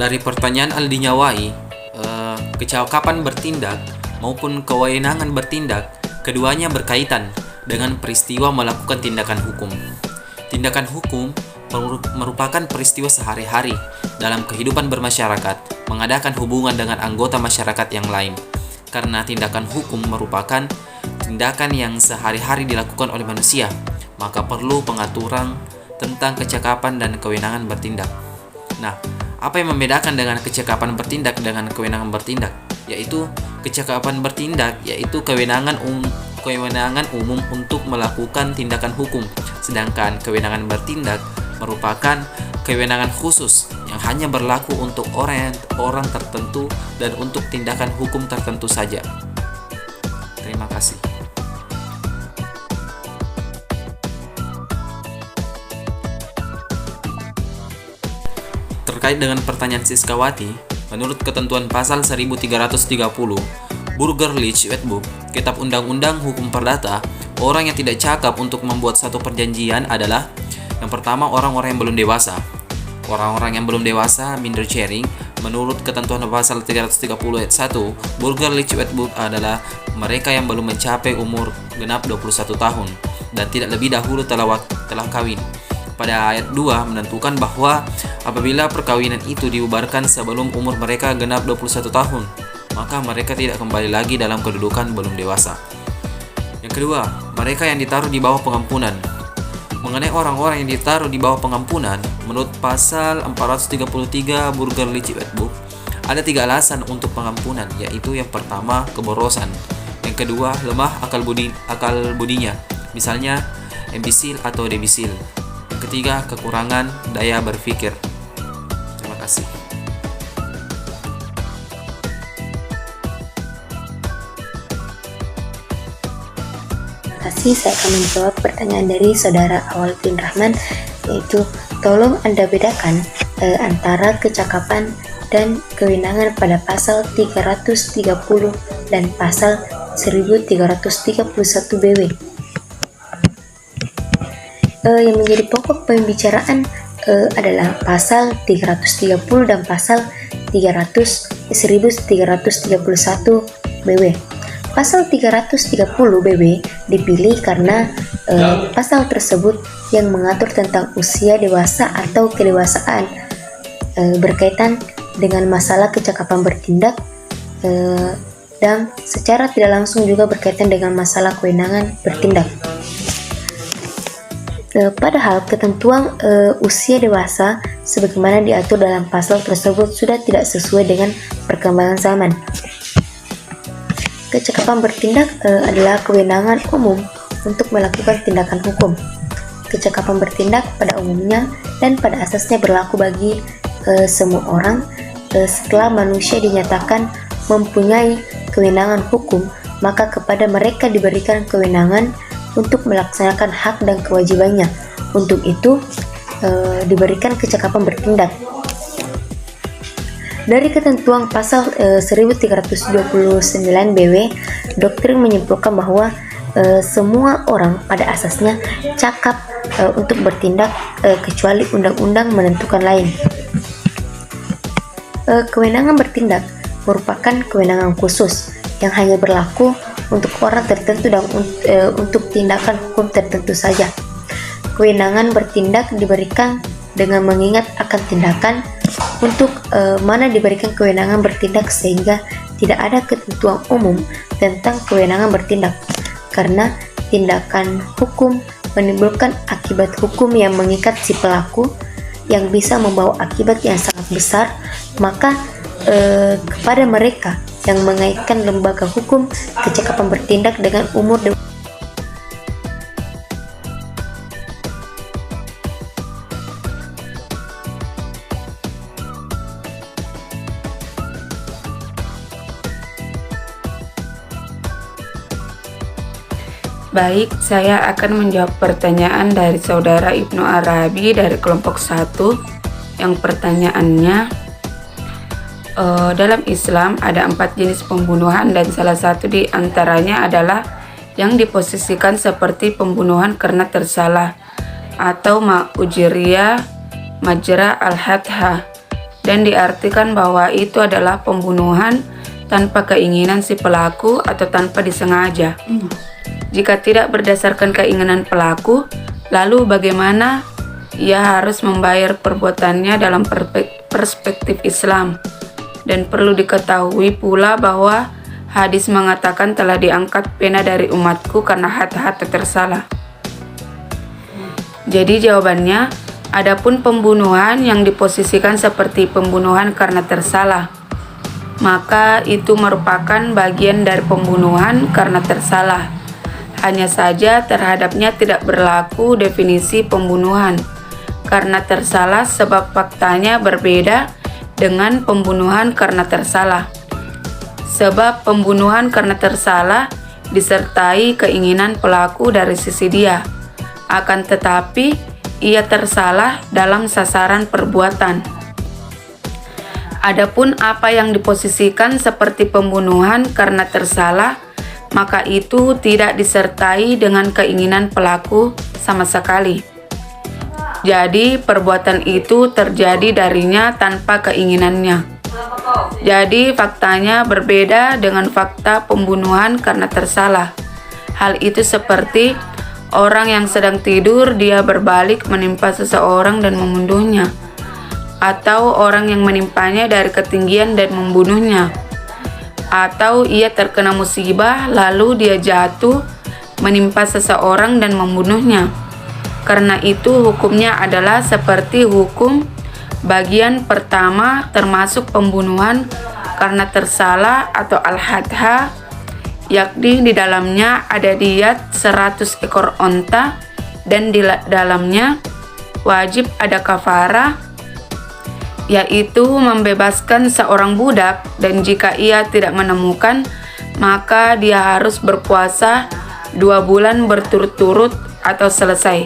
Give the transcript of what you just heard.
Dari pertanyaan Aldi Nyawai, kecakapan bertindak maupun kewenangan bertindak, keduanya berkaitan dengan peristiwa melakukan tindakan hukum. Tindakan hukum merupakan peristiwa sehari-hari dalam kehidupan bermasyarakat, mengadakan hubungan dengan anggota masyarakat yang lain. Karena tindakan hukum merupakan tindakan yang sehari-hari dilakukan oleh manusia, maka perlu pengaturan tentang kecakapan dan kewenangan bertindak. Nah, apa yang membedakan dengan kecakapan bertindak dengan kewenangan bertindak? Yaitu kecakapan bertindak yaitu kewenangan umum untuk melakukan tindakan hukum, sedangkan kewenangan bertindak merupakan kewenangan khusus yang hanya berlaku untuk orang tertentu dan untuk tindakan hukum tertentu saja. Terima kasih. Terkait dengan pertanyaan Siskawati, menurut ketentuan pasal 1330 Burgerlich Wetboek, Kitab Undang-Undang Hukum Perdata, orang yang tidak cakap untuk membuat satu perjanjian adalah yang pertama, orang-orang yang belum dewasa. Orang-orang yang belum dewasa, minderjährig, menurut ketentuan pasal 330 ayat 1 Burgerlich Wetboek adalah mereka yang belum mencapai umur genap 21 tahun dan tidak lebih dahulu telah kawin. Pada ayat 2 menentukan bahwa apabila perkawinan itu dibubarkan sebelum umur mereka genap 21 tahun, maka mereka tidak kembali lagi dalam kedudukan belum dewasa. Yang kedua, mereka yang ditaruh di bawah pengampunan. Mengenai orang-orang yang ditaruh di bawah pengampunan, menurut pasal 433 Burgerlich Wetboek, ada 3 alasan untuk pengampunan, yaitu yang pertama, keborosan. Yang kedua, lemah akal budinya, misalnya imbisil atau debisil. Yang ketiga, kekurangan daya berpikir. Terima kasih. Terima kasih, saya akan menjawab pertanyaan dari saudara Awaludin Rahman, yaitu tolong Anda bedakan antara kecakapan dan kewenangan pada pasal 330 dan pasal 1331 BW. Yang menjadi pokok pembicaraan adalah pasal 330 dan pasal 1331 BW. Pasal 330 BW dipilih karena pasal tersebut yang mengatur tentang usia dewasa atau kedewasaan berkaitan dengan masalah kecakapan bertindak dan secara tidak langsung juga berkaitan dengan masalah kewenangan bertindak. Padahal ketentuan usia dewasa sebagaimana diatur dalam pasal tersebut sudah tidak sesuai dengan perkembangan zaman. Kecakapan bertindak adalah kewenangan umum untuk melakukan tindakan hukum. Kecakapan bertindak pada umumnya dan pada asasnya berlaku bagi semua orang setelah manusia dinyatakan mempunyai kewenangan hukum, maka kepada mereka diberikan kewenangan untuk melaksanakan hak dan kewajibannya. Untuk itu diberikan kecakapan bertindak. Dari ketentuan pasal 1329 BW, doktrin menyimpulkan bahwa semua orang pada asasnya cakap untuk bertindak kecuali undang-undang menentukan lain. Kewenangan bertindak merupakan kewenangan khusus yang hanya berlaku untuk orang tertentu dan untuk tindakan hukum tertentu saja. Kewenangan bertindak diberikan dengan mengingat akan tindakan untuk mana diberikan kewenangan bertindak, sehingga tidak ada ketentuan umum tentang kewenangan bertindak. Karena tindakan hukum menimbulkan akibat hukum yang mengikat si pelaku yang bisa membawa akibat yang sangat besar, maka kepada mereka yang mengaitkan lembaga hukum kecakapan bertindak dengan umur Baik, saya akan menjawab pertanyaan dari saudara Ibnu Arabi dari kelompok 1. Yang pertanyaannya, dalam Islam ada 4 jenis pembunuhan dan salah satu di antaranya adalah yang diposisikan seperti pembunuhan karena tersalah atau ma'ujriya majra al-hadha. dan diartikan bahwa itu adalah pembunuhan tanpa keinginan si pelaku atau tanpa disengaja. Jika tidak berdasarkan keinginan pelaku, lalu bagaimana ia harus membayar perbuatannya dalam perspektif Islam? Dan perlu diketahui pula bahwa hadis mengatakan telah diangkat pena dari umatku karena harta tersalah. Jadi jawabannya, adapun pembunuhan yang diposisikan seperti pembunuhan karena tersalah, maka itu merupakan bagian dari pembunuhan karena tersalah. Hanya saja terhadapnya tidak berlaku definisi pembunuhan karena tersalah sebab faktanya berbeda dengan pembunuhan karena tersalah. Sebab pembunuhan karena tersalah disertai keinginan pelaku dari sisi dia. Akan tetapi ia tersalah dalam sasaran perbuatan. Adapun apa yang diposisikan seperti pembunuhan karena tersalah, maka itu tidak disertai dengan keinginan pelaku sama sekali. Jadi perbuatan itu terjadi darinya tanpa keinginannya. Jadi faktanya berbeda dengan fakta pembunuhan karena tersalah. Hal itu seperti orang yang sedang tidur, dia berbalik menimpa seseorang dan membunuhnya, atau orang yang menimpanya dari ketinggian dan membunuhnya, atau ia terkena musibah lalu dia jatuh menimpa seseorang dan membunuhnya. Karena itu hukumnya adalah seperti hukum bagian pertama, termasuk pembunuhan karena tersalah atau al-hadha, yakni di dalamnya ada diyat 100 ekor onta dan di dalamnya wajib ada kafarah, yaitu membebaskan seorang budak, dan jika ia tidak menemukan maka dia harus berpuasa 2 bulan berturut-turut atau selesai.